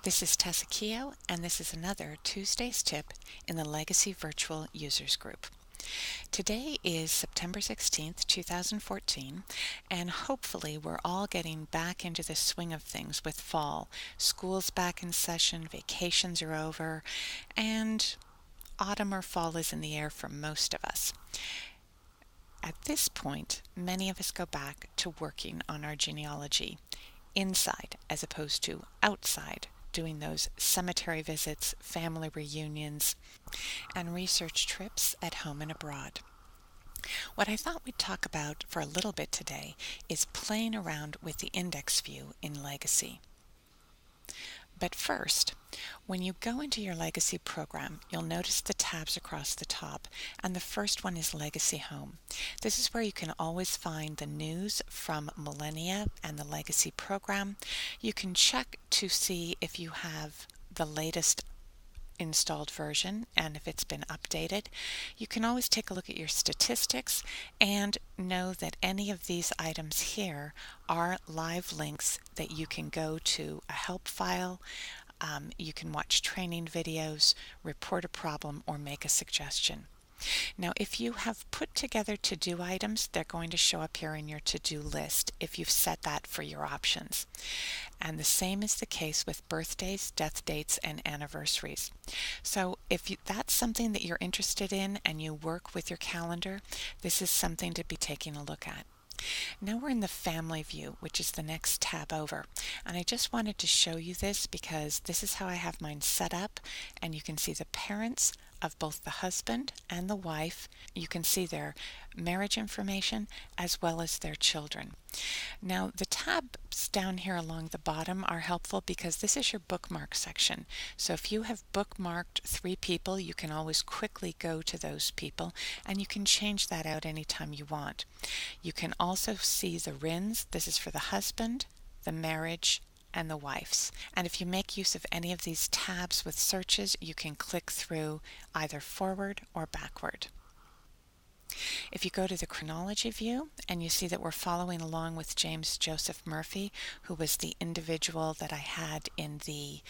This is Tessa Keogh, and this is another Tuesday's tip in the Legacy Virtual Users Group. Today is September 16th, 2014, and hopefully we're all getting back into the swing of things with fall. School's back in session, vacations are over, and autumn or fall is in the air for most of us. At this point, many of us go back to working on our genealogy inside as opposed to outside, doing those cemetery visits, family reunions, and research trips at home and abroad. What I thought we'd talk about for a little bit today is playing around with the index view in Legacy. But first, when you go into your Legacy program, you'll notice the tabs across the top, and the first one is Legacy Home. This is where you can always find the news from Millennia and the Legacy program. You can check to see if you have the latest installed version and if it's been updated. You can always take a look at your statistics and know that any of these items here are live links that you can go to a help file. You can watch training videos, report a problem, or make a suggestion. Now, if you have put together to-do items, they're going to show up here in your to-do list if you've set that for your options. And the same is the case with birthdays, death dates, and anniversaries. So if that's something that you're interested in and you work with your calendar, this is something to be taking a look at. Now we're in the family view, which is the next tab over, and I just wanted to show you this because this is how I have mine set up, and you can see the parents of both the husband and the wife. You can see their marriage information as well as their children. Now the tabs down here along the bottom are helpful because this is your bookmark section. So if you have bookmarked 3 people, you can always quickly go to those people and you can change that out anytime you want. You can also see the RINs. This is for the husband, the marriage, and the wife's. And if you make use of any of these tabs with searches, you can click through either forward or backward. If you go to the chronology view and you see that we're following along with James Joseph Murphy, who was the individual that I had in the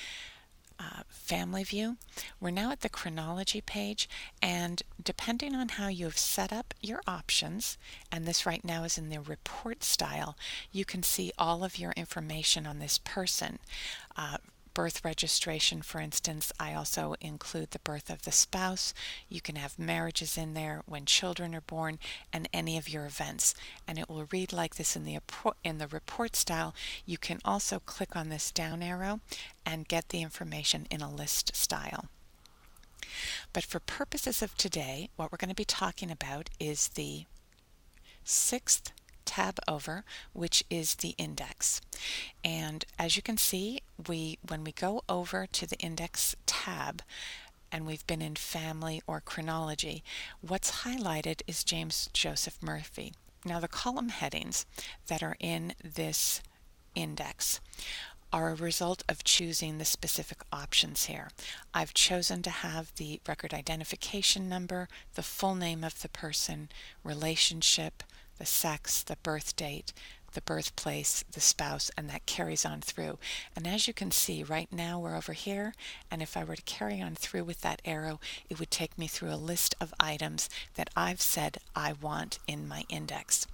family view, we're now at the chronology page, and depending on how you have set up your options, and this right now is in the report style, you can see all of your information on this person. Birth registration, for instance, I also include the birth of the spouse. You can have marriages in there, when children are born, and any of your events. And it will read like this in the report style. You can also click on this down arrow and get the information in a list style. But for purposes of today, what we're going to be talking about is the 6th tab over, which is the index. And as you can see, when we go over to the index tab and we've been in family or chronology, what's highlighted is James Joseph Murphy. Now the column headings that are in this index are a result of choosing the specific options here. I've chosen to have the record identification number, the full name of the person, relationship, the sex, the birth date, the birthplace, the spouse, and that carries on through. And as you can see, right now we're over here, and if I were to carry on through with that arrow, it would take me through a list of items that I've said I want in my index.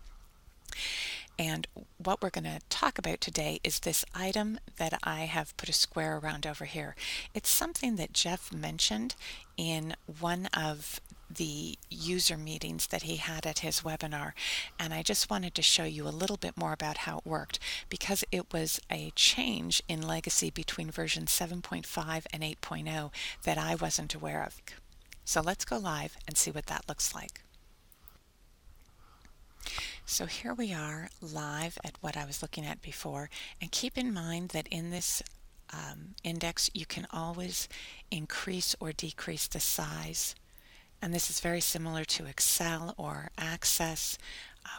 And what we're going to talk about today is this item that I have put a square around over here. It's something that Jeff mentioned in one of the user meetings that he had at his webinar, and I just wanted to show you a little bit more about how it worked because it was a change in Legacy between version 7.5 and 8.0 that I wasn't aware of. So let's go live and see what that looks like. So here we are live at what I was looking at before, and keep in mind that in this index you can always increase or decrease the size, and this is very similar to Excel or Access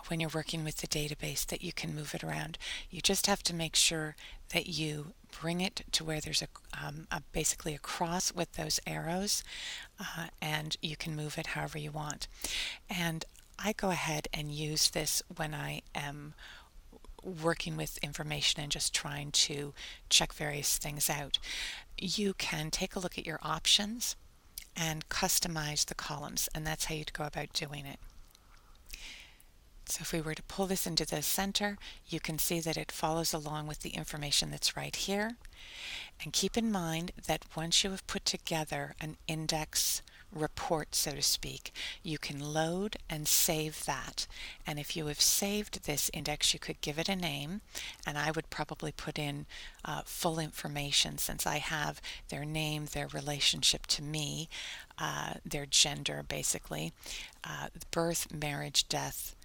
when you're working with the database, that you can move it around. You just have to make sure that you bring it to where there's basically a cross with those arrows, and you can move it however you want. And I go ahead and use this when I am working with information and just trying to check various things out, you can take a look at your options and customize the columns, and that's how you'd go about doing it. So if we were to pull this into the center, you can see that it follows along with the information that's right here. And keep in mind that once you have put together an index report, so to speak, you can load and save that. And if you have saved this index, you could give it a name, and I would probably put in full information, since I have their name, their relationship to me, their gender basically, birth, marriage, death,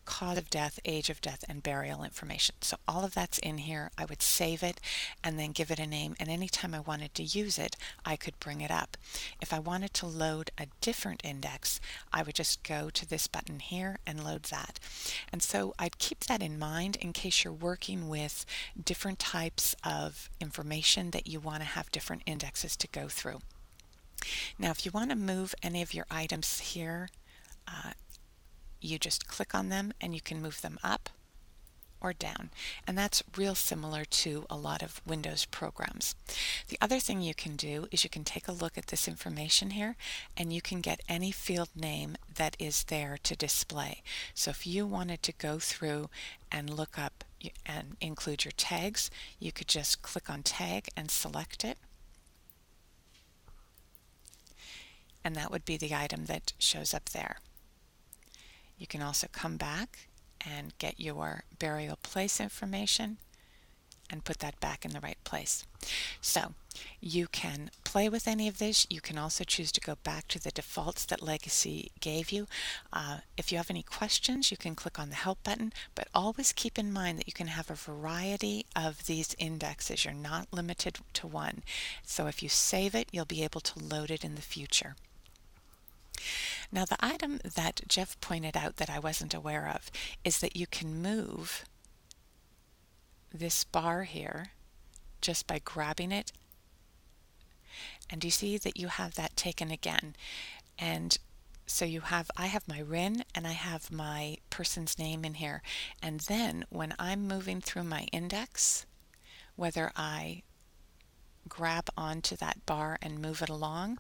cause of death, age of death, and burial information. So all of that's in here. I would save it and then give it a name, and anytime I wanted to use it, I could bring it up. If I wanted to load a different index, I would just go to this button here and load that. And so I'd keep that in mind in case you're working with different types of information that you want to have different indexes to go through. Now, if you want to move any of your items here, you just click on them and you can move them up or down, and that's real similar to a lot of Windows programs. The other thing you can do is you can take a look at this information here, and you can get any field name that is there to display. So if you wanted to go through and look up and include your tags, you could just click on tag and select it, and that would be the item that shows up there. You can also come back and get your burial place information and put that back in the right place. So you can play with any of this. You can also choose to go back to the defaults that Legacy gave you. If you have any questions, you can click on the help button, but always keep in mind that you can have a variety of these indexes. You're not limited to one. So if you save it, you'll be able to load it in the future. Now, the item that Jeff pointed out that I wasn't aware of is that you can move this bar here just by grabbing it, and you see that you have that taken again. And so I have my RIN and I have my person's name in here, and then when I'm moving through my index, whether I grab onto that bar and move it along,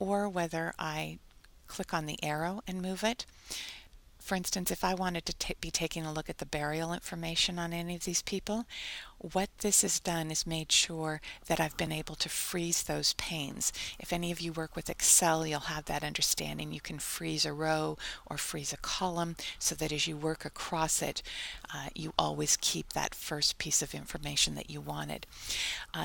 or whether I click on the arrow and move it. For instance, if I wanted to be taking a look at the burial information on any of these people, what this has done is made sure that I've been able to freeze those panes. If any of you work with Excel, you'll have that understanding. You can freeze a row or freeze a column so that as you work across it, you always keep that first piece of information that you wanted.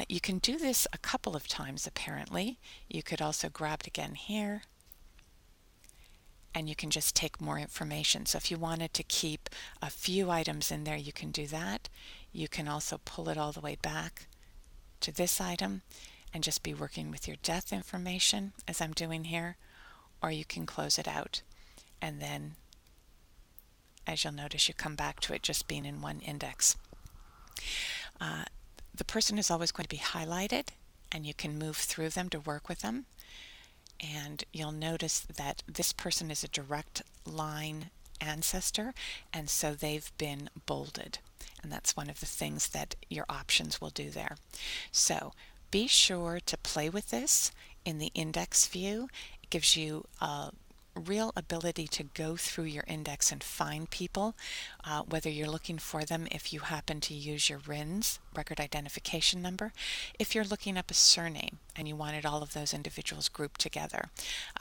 You can do this a couple of times apparently. You could also grab it again here, and you can just take more information. So if you wanted to keep a few items in there, you can do that. You can also pull it all the way back to this item and just be working with your death information as I'm doing here, or you can close it out. And then, as you'll notice, you come back to it just being in one index. The person is always going to be highlighted, and you can move through them to work with them. And you'll notice that this person is a direct line ancestor, and so they've been bolded, and that's one of the things that your options will do there. So be sure to play with this in the index view. It gives you a real ability to go through your index and find people, whether you're looking for them if you happen to use your RINs, record identification number. If you're looking up a surname and you wanted all of those individuals grouped together,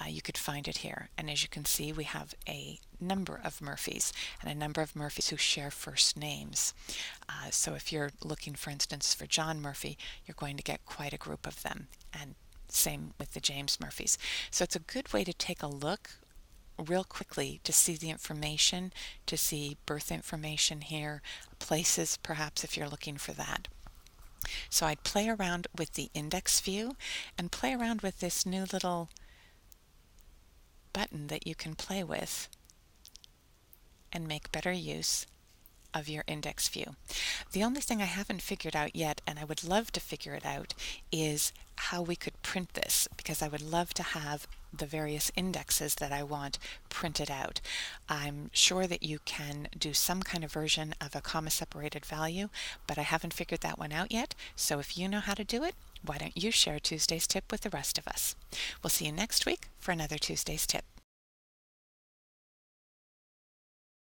you could find it here. And as you can see, we have a number of Murphys and a number of Murphys who share first names. So if you're looking, for instance, for John Murphy, you're going to get quite a group of them, and same with the James Murphys. So it's a good way to take a look real quickly to see the information, to see birth information here, places perhaps if you're looking for that. So I'd play around with the index view and play around with this new little button that you can play with and make better use of your index view. The only thing I haven't figured out yet, and I would love to figure it out, is how we could print this, because I would love to have the various indexes that I want printed out. I'm sure that you can do some kind of version of a comma separated value, but I haven't figured that one out yet. So if you know how to do it, why don't you share Tuesday's tip with the rest of us? We'll see you next week for another Tuesday's tip.